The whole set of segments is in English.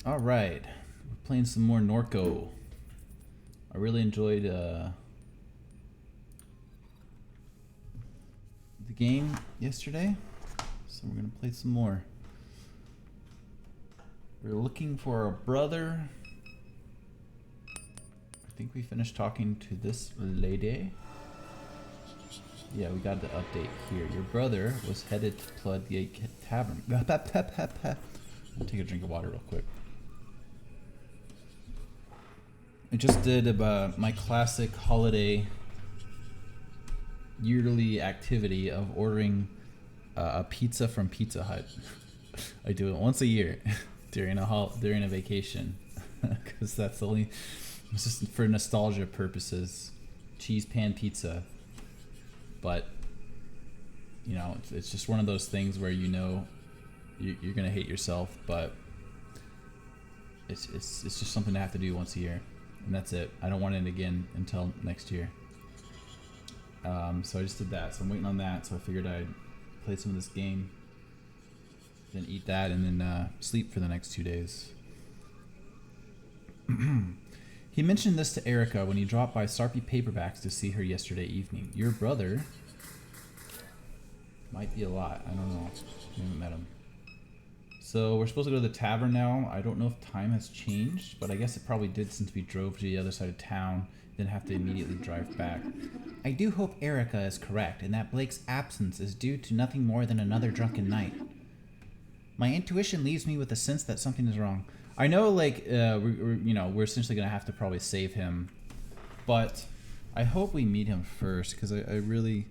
All right, we're playing some more NORCO. I really enjoyed the game yesterday, so we're gonna play some more. We're looking for a brother. I think we finished talking to this lady. Yeah, we got the update here. Your brother was headed to Floodgate Tavern. I'll take a drink of water real quick. I just did my classic holiday yearly activity of ordering a pizza from Pizza Hut. I do it once a year during a vacation because that's the only. It's just for nostalgia purposes. Cheese pan pizza, but you know it's just one of those things where you know you're gonna hate yourself, but it's just something to have to do once a year. And that's it. I don't want it again until next year. So I just did that. So I'm waiting on that. So I figured I'd play some of this game, then eat that, and then sleep for the next 2 days. He mentioned this to Erica when he dropped by Sarpy Paperbacks to see her yesterday evening. Your brother might be a lot. I don't know. We haven't met him. So we're supposed to go to the tavern now. I don't know if time has changed, but I guess it probably did since we drove to the other side of town, then have to immediately drive back. I do hope Erica is correct, and that Blake's absence is due to nothing more than another drunken night. My intuition leaves me with a sense that something is wrong. I know, like, we're essentially gonna have to probably save him, but I hope we meet him first, because I really,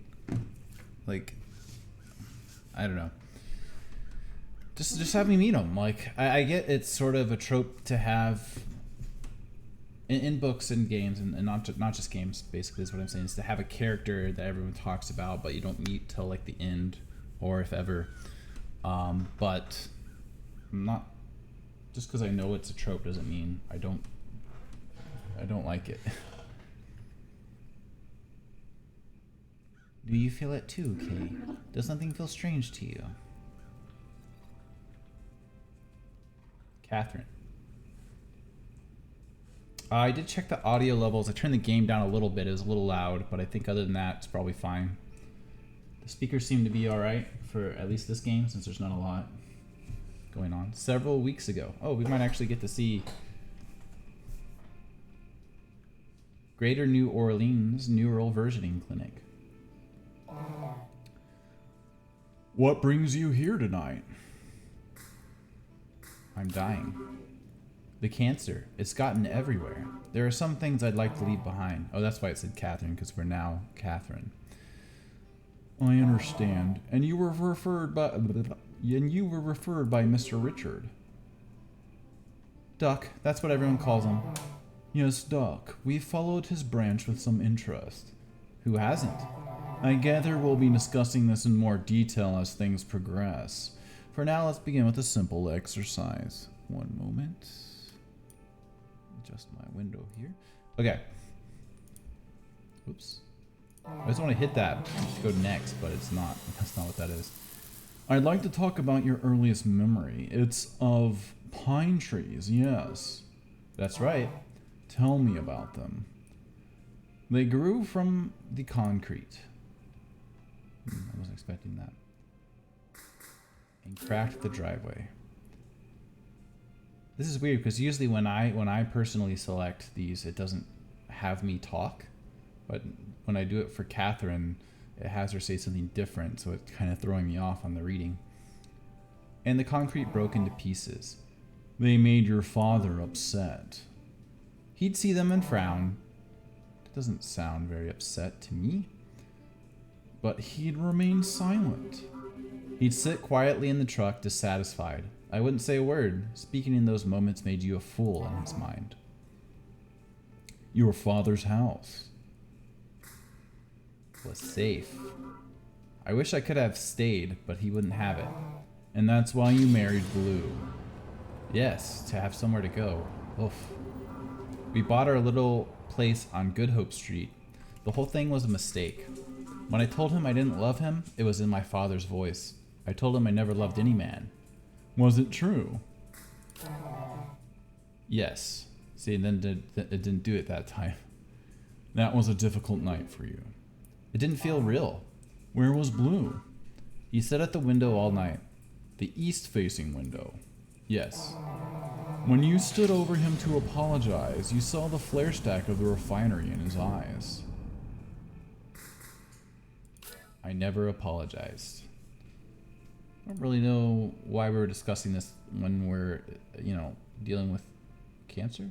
like, I don't know. Just have me meet him. Like, I get it's sort of a trope to have in books and games, and not just games, basically is what I'm saying, is to have a character that everyone talks about, but you don't meet till like the end, or if ever. But I'm not, just because I know it's a trope doesn't mean I don't like it. Do you feel it too, Kay? Does something feel strange to you? Catherine. I did check the audio levels. I turned the game down a little bit. It was a little loud, but I think other than that, it's probably fine. The speakers seem to be alright for at least this game, since there's not a lot going on. Several weeks ago. Oh, we might actually get to see Greater New Orleans Neural Versioning Clinic. What brings you here tonight? I'm dying. The cancer. It's gotten everywhere. There are some things I'd like to leave behind. Oh, that's why it said Catherine, because we're now Catherine. I understand. And you were referred by Mr. Richard. Duck. That's what everyone calls him. Yes, Duck. We've followed his branch with some interest. Who hasn't? I gather we'll be discussing this in more detail as things progress. For now, let's begin with a simple exercise. One moment. Adjust my window here. Okay. Oops. I just want to hit that to go next, but it's not. That's not what that is. I'd like to talk about your earliest memory. It's of pine trees, yes. That's right. Tell me about them. They grew from the concrete. I wasn't expecting that. And cracked the driveway. This is weird because usually when I personally select these, it doesn't have me talk, but when I do it for Catherine, it has her say something different, so it's kind of throwing me off on the reading. And the concrete broke into pieces. They made your father upset. He'd see them and frown. It doesn't sound very upset to me. But he'd remain silent. He'd sit quietly in the truck, dissatisfied. I wouldn't say a word. Speaking in those moments made you a fool in his mind. Your father's house was safe. I wish I could have stayed, but he wouldn't have it. And that's why you married Blue. Yes, to have somewhere to go. Oof. We bought our little place on Good Hope Street. The whole thing was a mistake. When I told him I didn't love him, it was in my father's voice. I told him I never loved any man. Was it true? Yes. See, and then it didn't do it that time. That was a difficult night for you. It didn't feel real. Where was Blue? He sat at the window all night. The east-facing window. Yes. When you stood over him to apologize, you saw the flare stack of the refinery in his eyes. I never apologized. I don't really know why we're discussing this when we're, you know, dealing with cancer.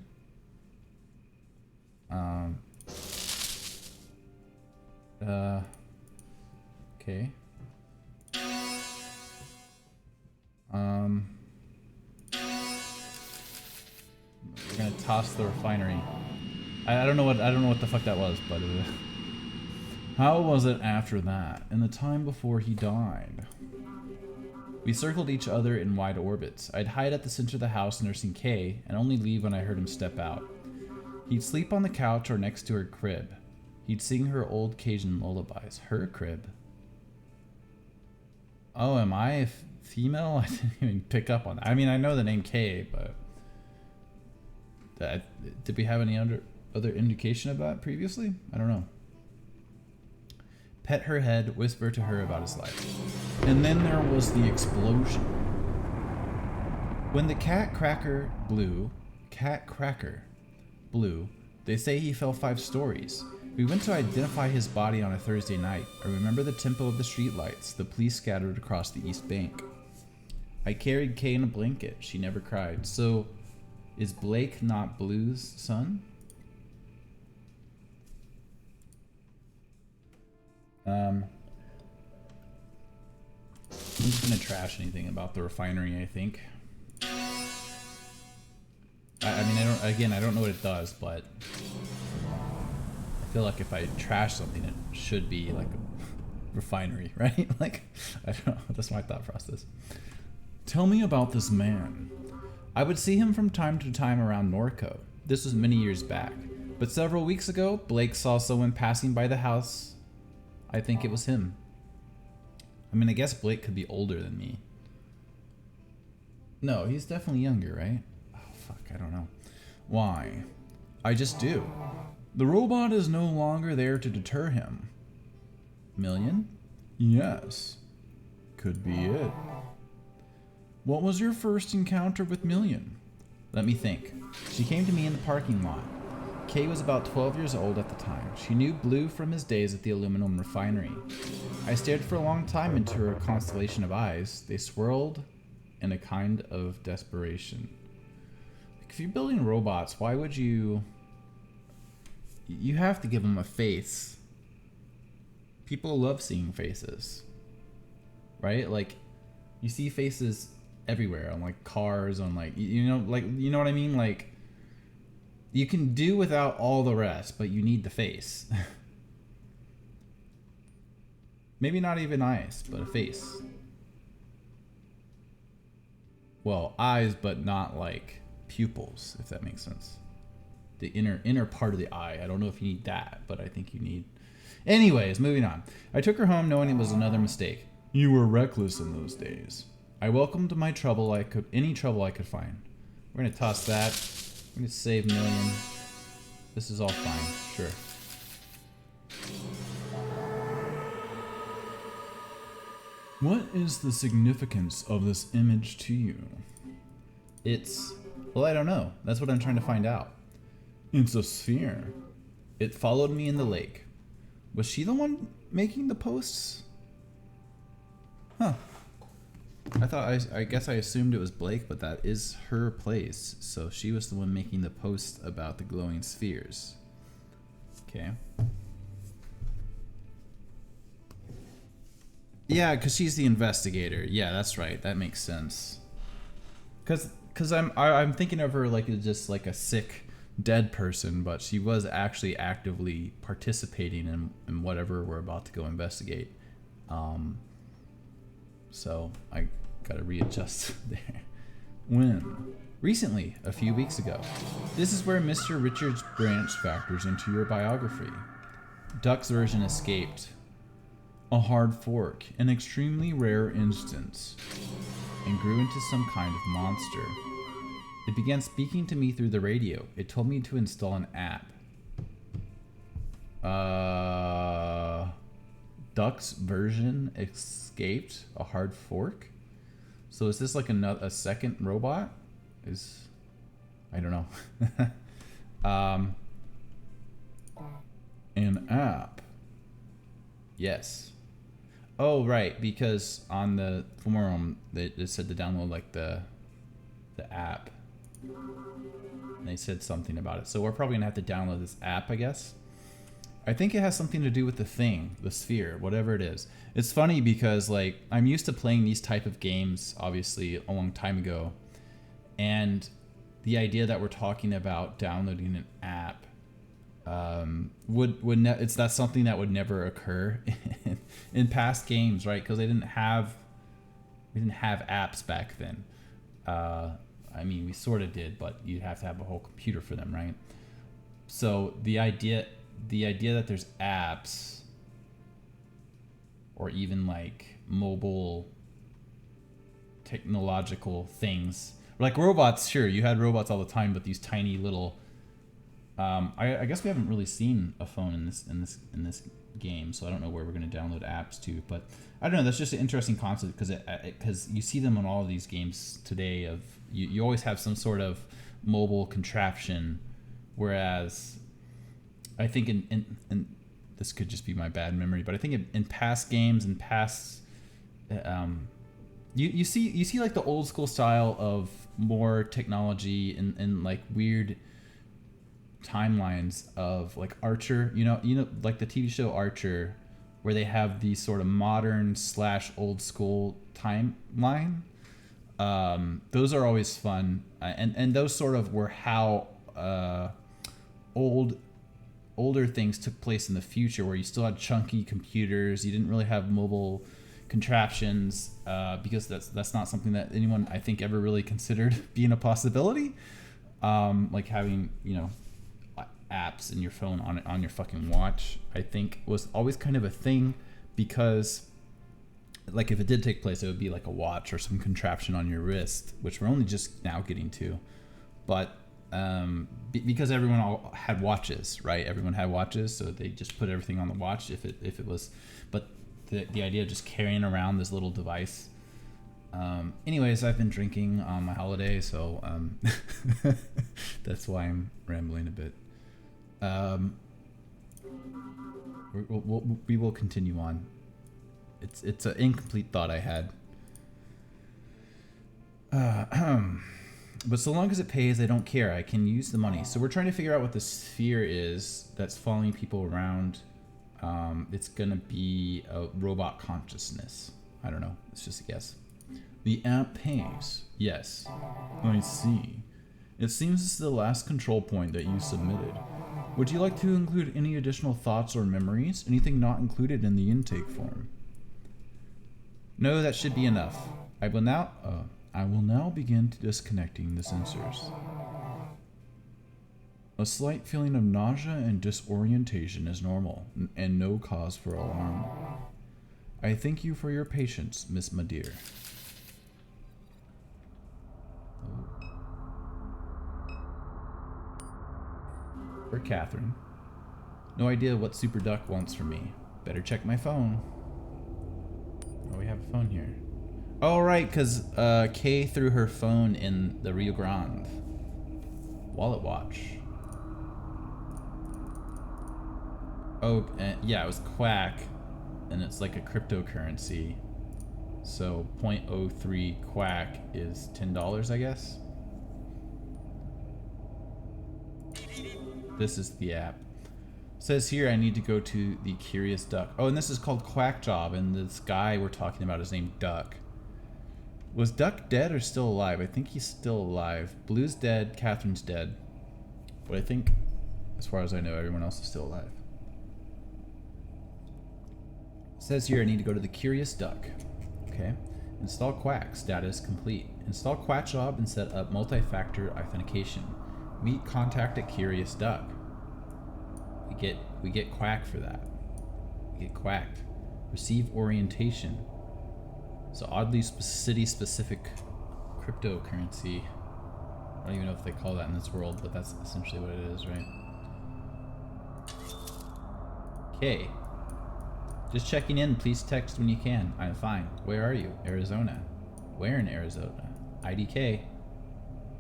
Okay. We're gonna toss the refinery. I don't know what the fuck that was, but how was it after that, and the time before he died? We circled each other in wide orbits. I'd hide at the center of the house nursing Kay, and only leave when I heard him step out. He'd sleep on the couch or next to her crib. He'd sing her old Cajun lullabies. Her crib? Oh, am I a female? I didn't even pick up on that. I mean, I know the name Kay, but... did we have any other indication of that previously? I don't know. Pet her head, whisper to her about his life. And then there was the explosion. When the cat cracker blew, they say he fell 5 stories. We went to identify his body on a Thursday night. I remember the tempo of the streetlights, the police scattered across the East Bank. I carried Kay in a blanket. She never cried. So, is Blake not Blue's son? I'm just gonna trash anything about the refinery, I think. I mean, I don't know what it does, but I feel like if I trash something, it should be like a refinery, right? Like, I don't know, that's my thought process. Tell me about this man. I would see him from time to time around NORCO. This was many years back. But several weeks ago, Blake saw someone passing by the house. I think it was him. I mean, I guess Blake could be older than me. No, he's definitely younger, right? Oh, fuck, I don't know. Why? I just do. The robot is no longer there to deter him. Million? Yes. Could be it. What was your first encounter with Million? Let me think. She came to me in the parking lot. Kay was about 12 years old at the time. She knew Blue from his days at the aluminum refinery. I stared for a long time into her constellation of eyes. They swirled in a kind of desperation. If you're building robots, why would you... You have to give them a face. People love seeing faces. Right? Like, you see faces everywhere, on like cars, on like, you know what I mean? Like, you can do without all the rest, but you need the face. Maybe not even eyes, but a face. Well, eyes, but not like pupils, if that makes sense. The inner part of the eye. I don't know if you need that, but I think you need... Anyways, moving on. I took her home knowing it was another mistake. You were reckless in those days. I welcomed any trouble I could find. We're gonna toss that. We're gonna save Million. This is all fine, sure. What is the significance of this image to you? It's... Well, I don't know. That's what I'm trying to find out. It's a sphere. It followed me in the lake. Was she the one making the posts? Huh. I guess I assumed it was Blake, but that is her place. So she was the one making the post about the glowing spheres. Okay. Yeah, because she's the investigator. Yeah, that's right. That makes sense. Because I'm thinking of her like just like a sick, dead person, but she was actually actively participating in whatever we're about to go investigate. So I gotta readjust there. When? Recently, a few weeks ago. This is where Mr. Richards' branch factors into your biography. Duck's version escaped. A hard fork, an extremely rare instance, and grew into some kind of monster. It began speaking to me through the radio. It told me to install an app. Duck's version escaped a hard fork. So is this like a second robot? I don't know. An app. Yes. Oh right, because on the forum it said to download like the app. And they said something about it. So we're probably gonna have to download this app, I guess. I think it has something to do with the thing, the sphere, whatever it is. It's funny because like I'm used to playing these type of games, obviously a long time ago, and the idea that we're talking about downloading an app that's something that would never occur in past games, right? Because we didn't have apps back then. I mean, we sort of did, but you'd have to have a whole computer for them, right? So the idea that there's apps or even like mobile technological things like robots, sure, you had robots all the time, but these tiny little I guess we haven't really seen a phone in this game, so I don't know where we're going to download apps to, but I don't know, that's just an interesting concept because you see them on all of these games today of you always have some sort of mobile contraption, whereas I think in this could just be my bad memory, but I think in past games and past you see like the old school style of more technology and like weird timelines of like Archer, you know like the TV show Archer, where they have these sort of modern / old school timeline. Those are always fun, and those sort of were how older things took place in the future, where you still had chunky computers. You didn't really have mobile contraptions because that's not something that anyone, I think, ever really considered being a possibility. Like having, apps in your phone on your fucking watch, I think was always kind of a thing, because like if it did take place, it would be like a watch or some contraption on your wrist, which we're only just now getting to. But because everyone all had watches, right? Everyone had watches, so they just put everything on the watch if it was. But the idea of just carrying around this little device. Anyways, I've been drinking on my holiday, so that's why I'm rambling a bit. We will continue on. It's an incomplete thought I had. But so long as it pays, I don't care. I can use the money. So we're trying to figure out what the sphere is that's following people around. It's gonna be a robot consciousness. I don't know. It's just a guess. The app pays. Yes. I see. It seems this is the last control point that you submitted. Would you like to include any additional thoughts or memories? Anything not included in the intake form? No, that should be enough. I will now begin disconnecting the sensors. A slight feeling of nausea and disorientation is normal, and no cause for alarm. I thank you for your patience, Miss Madeir. For Catherine. No idea what Super Duck wants from me. Better check my phone. Oh, we have a phone here. Oh, right, because Kay threw her phone in the Rio Grande. Wallet watch. Oh, yeah, it was Quack, and it's like a cryptocurrency. So 0.03 Quack is $10, I guess. This is the app. It says here I need to go to the Curious Duck. Oh, and this is called Quack Job, and this guy we're talking about is named Duck. Was Duck dead or still alive? I think he's still alive. Blue's dead, Catherine's dead. But I think, as far as I know, everyone else is still alive. It says here I need to go to the Curious Duck. Okay. Install Quack. Status complete. Install Quack Job and set up multi-factor authentication. Meet contact at Curious Duck. We get Quack for that. We get quacked. Receive orientation. So oddly city-specific cryptocurrency. I don't even know if they call that in this world, but that's essentially what it is, right? Okay. Just checking in. Please text when you can. I'm fine. Where are you? Arizona. Where in Arizona? IDK.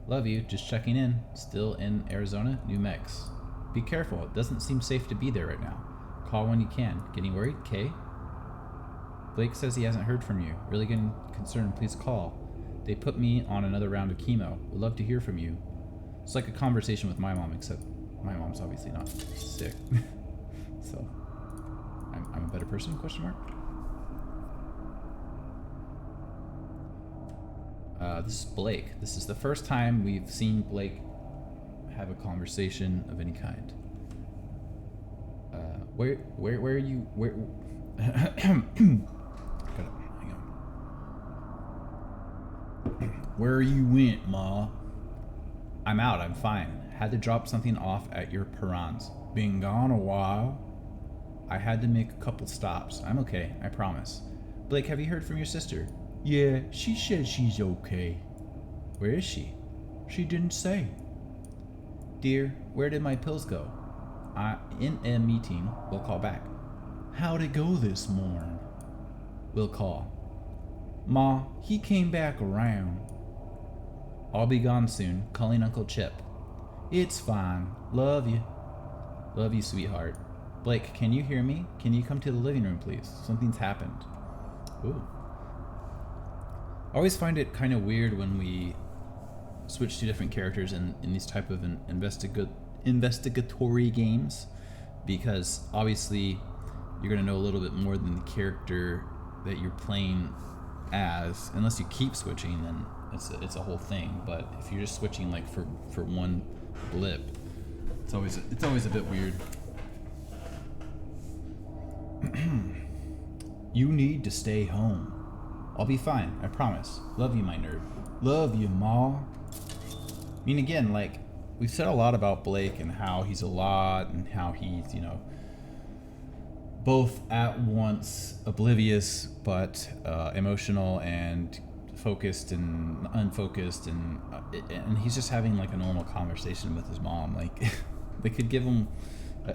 Love you. Just checking in. Still in Arizona? New Mex. Be careful. It doesn't seem safe to be there right now. Call when you can. Getting worried? Kay? Blake says he hasn't heard from you. Really getting concerned. Please call. They put me on another round of chemo. Would love to hear from you. It's like a conversation with my mom, except my mom's obviously not sick. So, I'm a better person, question mark? This is Blake. This is the first time we've seen Blake have a conversation of any kind. Where are you, Where you went, Ma? I'm out, I'm fine. Had to drop something off at your Perrons. Been gone a while. I had to make a couple stops. I'm okay, I promise. Blake, have you heard from your sister? Yeah, she said she's okay. Where is she? She didn't say. Dear, where did my pills go? In a meeting. We'll call back. How'd it go this morning? We'll call. Ma, he came back around. I'll be gone soon. Calling Uncle Chip. It's fine. Love you. Love you, sweetheart. Blake, can you hear me? Can you come to the living room, please? Something's happened. Ooh. I always find it kind of weird when we switch to different characters in these type of investigatory games, because obviously you're going to know a little bit more than the character that you're playing as. Unless you keep switching, then it's a whole thing. But if you're just switching like for one blip, it's always a bit weird. You need to stay home. I'll be fine, I promise. Love you, my nerd. Love you, Ma. I mean, again, like, we've said a lot about Blake and how he's a lot and how he's, you know, both at once oblivious but emotional and focused and unfocused, and he's just having like a normal conversation with his mom. Like, they could give him,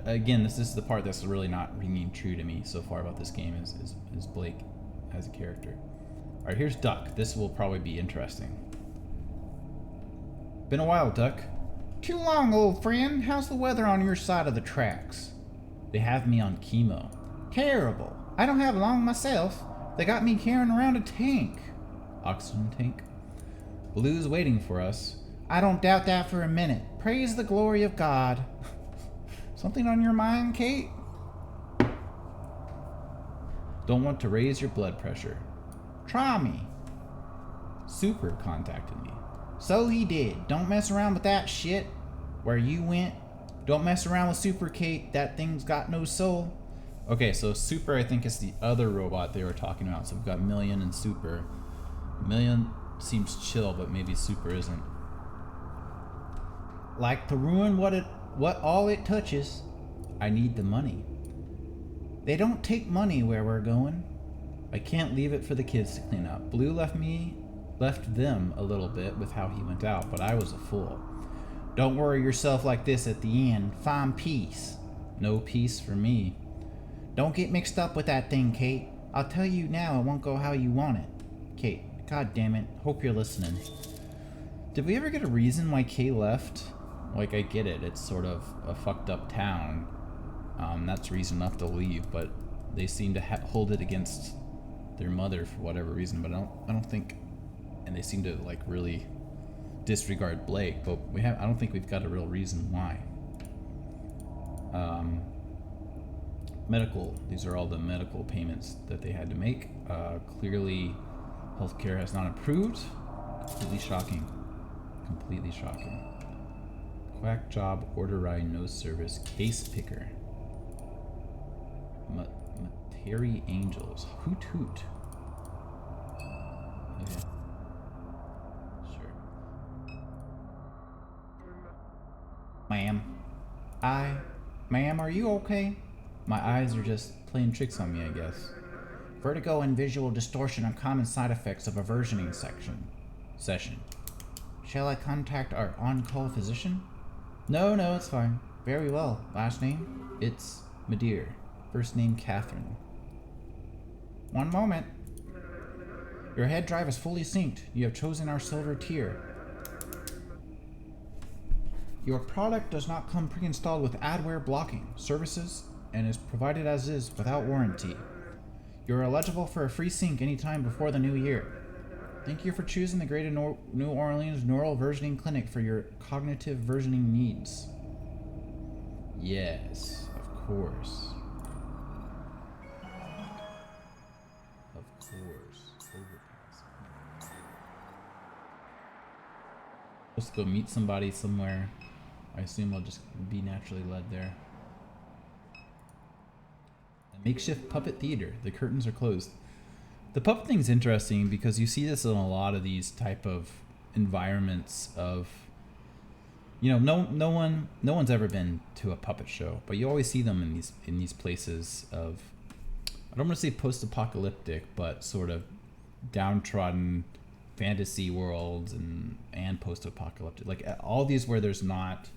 again, this is the part that's really not ringing true to me so far about this game is Blake as a character. Alright, here's Duck. This will probably be interesting. Been a while, Duck. Too long, old friend. How's the weather on your side of the tracks? They have me on chemo. Terrible. I don't have long myself. They got me carrying around a tank. Oxygen tank? Blue's waiting for us. I don't doubt that for a minute. Praise the glory of God. Something on your mind, Kate? Don't want to raise your blood pressure. Try me. Super contacted me. So he did. Don't mess around with that shit. Where you went. Don't mess around with Super, Kate. That thing's got no soul. Okay, so Super, I think, is the other robot they were talking about. So we've got Million and Super. Million seems chill, but maybe Super isn't. Like to ruin what all it touches. I need the money. They don't take money where we're going. I can't leave it for the kids to clean up. Blue left them a little bit with how he went out, but I was a fool. Don't worry yourself like this at the end. Find peace. No peace for me. Don't get mixed up with that thing, Kate. I'll tell you now, it won't go how you want it. Kate, god damn it. Hope you're listening. Did we ever get a reason why Kay left? Like, I get it. It's sort of a fucked up town. That's reason enough to leave, but they seem to hold it against their mother for whatever reason, but I don't think, and they seem to like really disregard Blake, but I don't think we've got a real reason why. Medical, these are all the medical payments that they had to make. Clearly healthcare has not improved. Completely shocking. Completely shocking. Quack job, order ride, no service, case picker. Materi Angels. Hoot hoot. Okay. Sure. Ma'am, are you okay? My eyes are just playing tricks on me, I guess. Vertigo and visual distortion are common side effects of a versioning session. Shall I contact our on-call physician? No, it's fine. Very well. Last name? It's Madeir. First name Catherine. One moment. Your head drive is fully synced. You have chosen our silver tier. Your product does not come pre-installed with adware blocking services and is provided as is without warranty. You're eligible for a free sync anytime before the new year. Thank you for choosing the Greater New Orleans Neural Versioning Clinic for your cognitive versioning needs. Yes, of course. Of course. Overpass. Let's go meet somebody somewhere. I assume I'll just be naturally led there. A makeshift puppet theater. The curtains are closed. The puppet thing's interesting because you see this in a lot of these type of environments of, you know, no one's ever been to a puppet show, but you always see them in these places of, I don't want to say post-apocalyptic, but sort of downtrodden fantasy worlds and post-apocalyptic, like all these where there's not,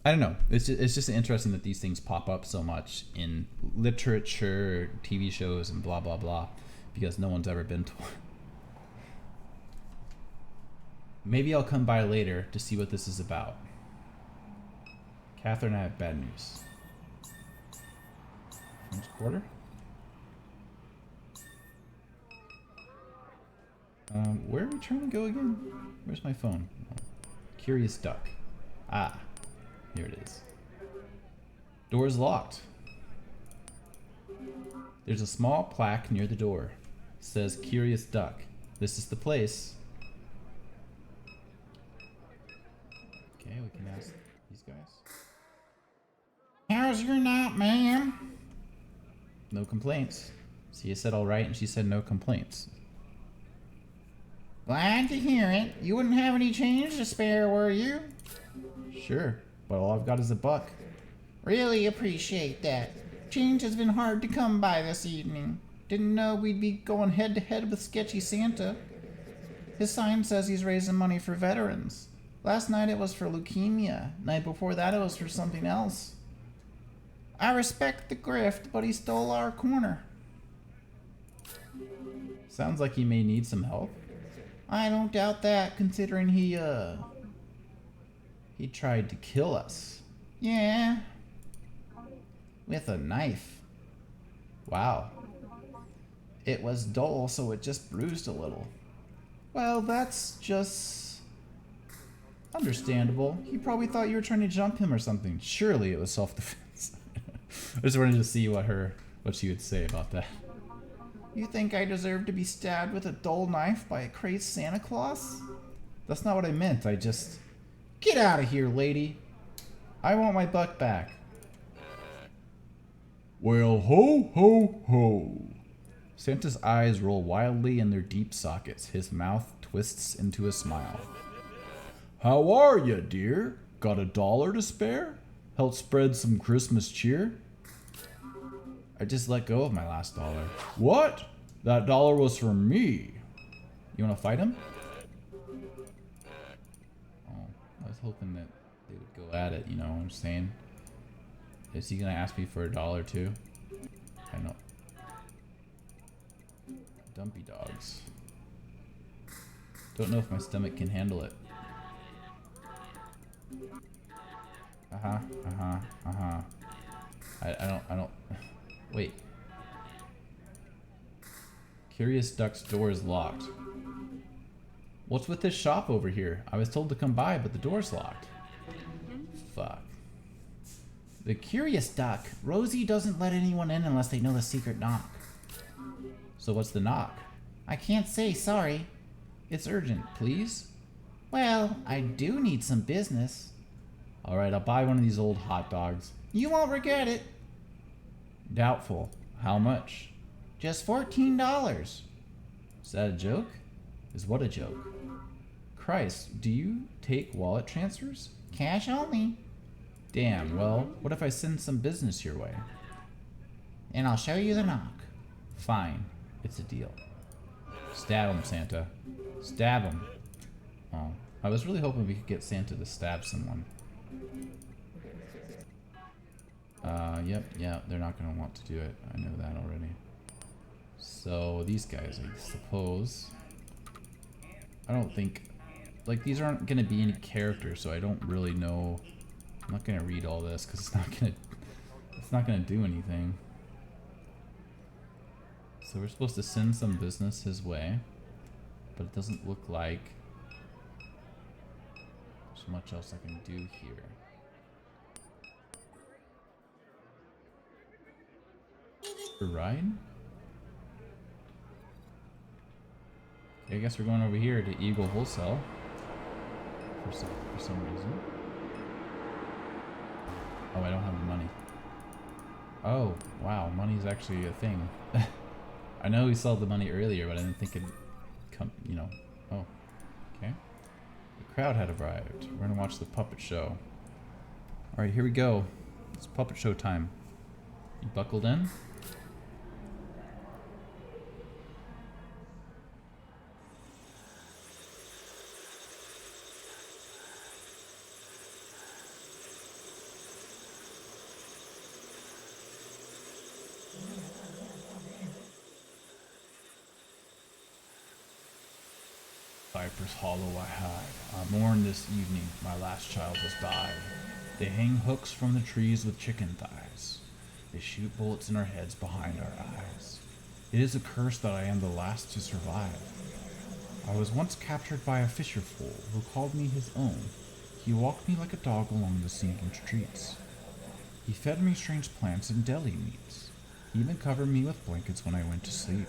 I don't know. It's just interesting that these things pop up so much in literature, TV shows, and blah, blah, blah, because no one's ever been to one. Maybe I'll come by later to see what this is about. Catherine, I have bad news. French Quarter? Where are we trying to go again? Where's my phone? Curious Duck. Ah. Here it is. Door's locked. There's a small plaque near the door. It says Curious Duck. This is the place. Okay, we can ask these guys. How's your night, ma'am? No complaints. So you said all right, and she said no complaints. Glad to hear it. You wouldn't have any change to spare, were you? Sure. But all I've got is $1. Really appreciate that. Change has been hard to come by this evening. Didn't know we'd be going head to head with Sketchy Santa. His sign says he's raising money for veterans. Last night it was for leukemia. Night before that it was for something else. I respect the grift, but he stole our corner. Sounds like he may need some help. I don't doubt that, considering he tried to kill us. Yeah. With a knife. Wow. It was dull, so it just bruised a little. Well, that's just understandable. He probably thought you were trying to jump him or something. Surely it was self-defense. I just wanted to see what she would say about that. You think I deserve to be stabbed with a dull knife by a crazed Santa Claus? That's not what I meant. I just... Get out of here, lady. I want my $1 back. Well, ho, ho, ho. Santa's eyes roll wildly in their deep sockets. His mouth twists into a smile. How are ya, dear? Got $1 to spare? Help spread some Christmas cheer? I just let go of my last $1. What? That $1 was for me. You want to fight him? I was hoping that they would go at it, you know what I'm saying? Is he gonna ask me for $1 too? I know. Dumpy dogs. Don't know if my stomach can handle it. I don't. Wait. Curious Duck's door is locked. What's with this shop over here? I was told to come by, but the door's locked. Fuck. The Curious Duck. Rosie doesn't let anyone in unless they know the secret knock. So what's the knock? I can't say, sorry. It's urgent, please. Well, I do need some business. Alright, I'll buy one of these old hot dogs. You won't regret it. Doubtful. How much? Just $14. Is that a joke? Is what a joke? Christ, do you take wallet transfers? Cash only. Damn, well, what if I send some business your way? And I'll show you the knock. Fine, it's a deal. Stab him, Santa. Stab him. Oh, I was really hoping we could get Santa to stab someone. Yep, yeah, they're not gonna want to do it. I know that already. So these guys, I suppose. I don't think, like, these aren't gonna be any characters, so I don't really know. I'm not gonna read all this because it's not gonna do anything. So we're supposed to send some business his way, but it doesn't look like there's much else I can do here. A ride? Okay, I guess we're going over here to Eagle Wholesale for some reason. Oh, I don't have the money. Oh, wow, money's actually a thing. I know we saw the money earlier, but I didn't think it'd come, you know. Oh, okay. The crowd had arrived. We're gonna watch the puppet show. Alright, here we go. It's puppet show time. You buckled in? Viper's hollow I hide. I mourn this evening, my last child has died. They hang hooks from the trees with chicken thighs. They shoot bullets in our heads behind our eyes. It is a curse that I am the last to survive. I was once captured by a fisher fool who called me his own. He walked me like a dog along the sinking streets. He fed me strange plants and deli meats. He even covered me with blankets when I went to sleep.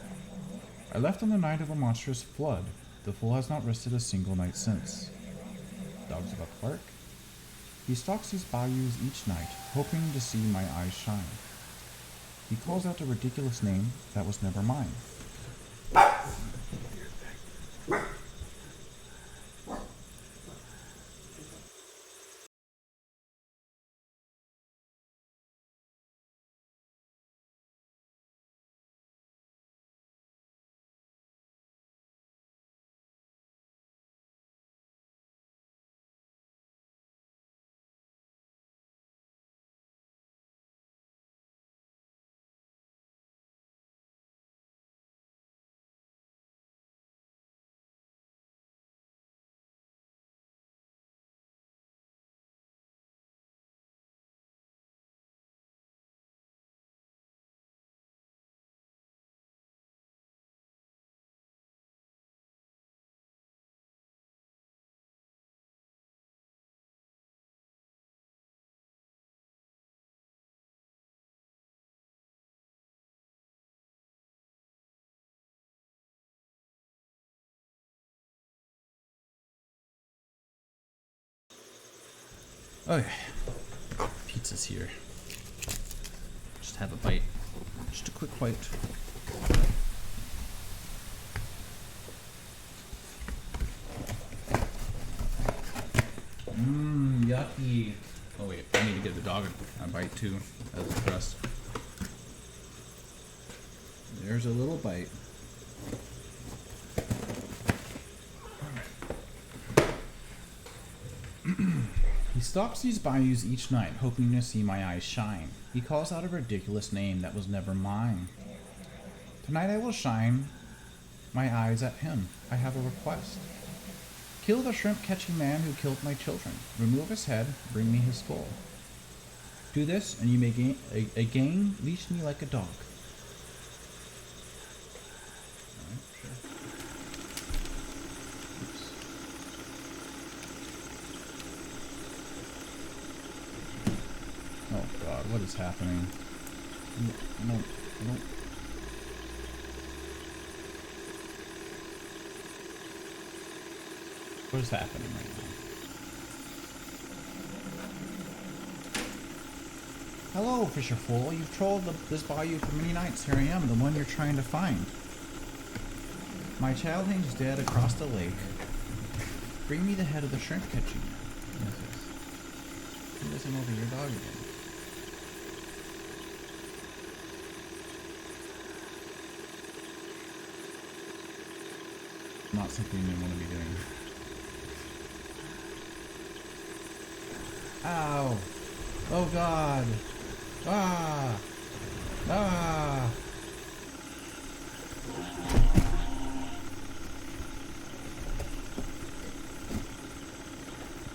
I left on the night of a monstrous flood. The fool has not rested a single night since. Dogs of a Clark. He stalks these bayous each night, hoping to see my eyes shine. He calls out a ridiculous name that was never mine. Okay, pizza's here. Just have a bite. Just a quick bite. Mmm, yucky. Oh wait, I need to give the dog a bite too, as a crust. There's a little bite. He stalks these bayous each night, hoping to see my eyes shine. He calls out a ridiculous name that was never mine. Tonight I will shine my eyes at him. I have a request. Kill the shrimp-catching man who killed my children. Remove his head, bring me his skull. Do this, and you may again leash me like a dog. Oh God, what is happening? No, no. What is happening right now? Hello, fisher fool. You've trolled this bayou for many nights. Here I am, the one you're trying to find. My child hangs dead across the lake. Bring me the head of the shrimp catching. What is this? Who doesn't over your dog again? not something you want to be doing. Ow! Oh god! Ah! Ah!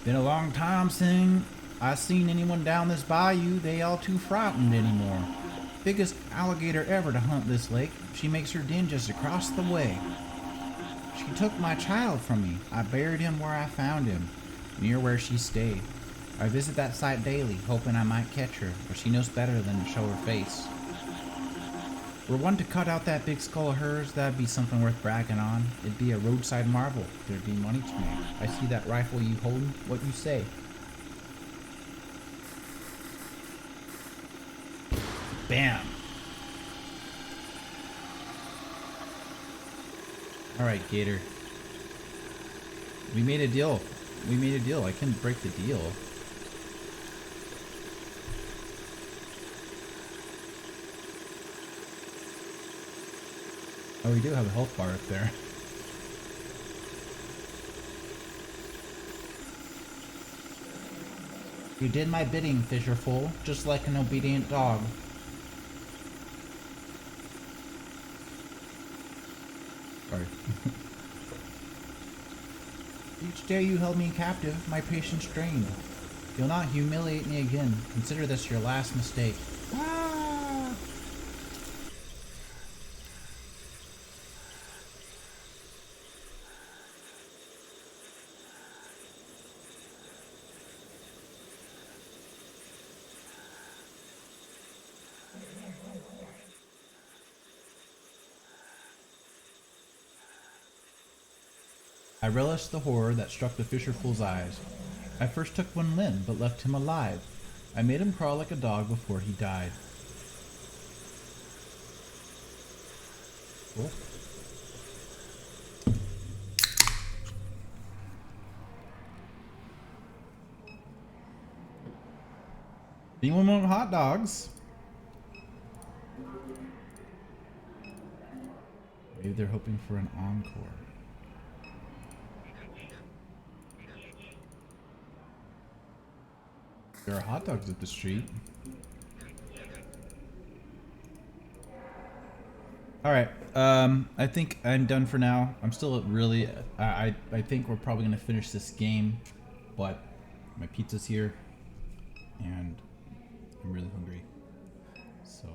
Been a long time since I seen anyone down this bayou. They all too frightened anymore. Biggest alligator ever to hunt this lake. She makes her den just across the way. She took my child from me. I buried him where I found him, near where she stayed. I visit that site daily, hoping I might catch her, but she knows better than to show her face. Were one to cut out that big skull of hers, that'd be something worth bragging on. It'd be a roadside marvel. There'd be money to make. I see that rifle you holding. What you say? Bam! Alright, Gator. We made a deal. We made a deal. I couldn't break the deal. Oh, we do have a health bar up there. You did my bidding, Fisherful, just like an obedient dog. Sorry. Each day you held me captive, my patience drained. You'll not humiliate me again. Consider this your last mistake. Ah! I relished the horror that struck the fisherful's eyes. I first took one limb, but left him alive. I made him crawl like a dog before he died. Cool. Anyone want hot dogs? Maybe they're hoping for an encore. There are hot dogs up the street. Alright, I think I'm done for now. I'm still really, I think we're probably going to finish this game, but my pizza's here, and I'm really hungry, so...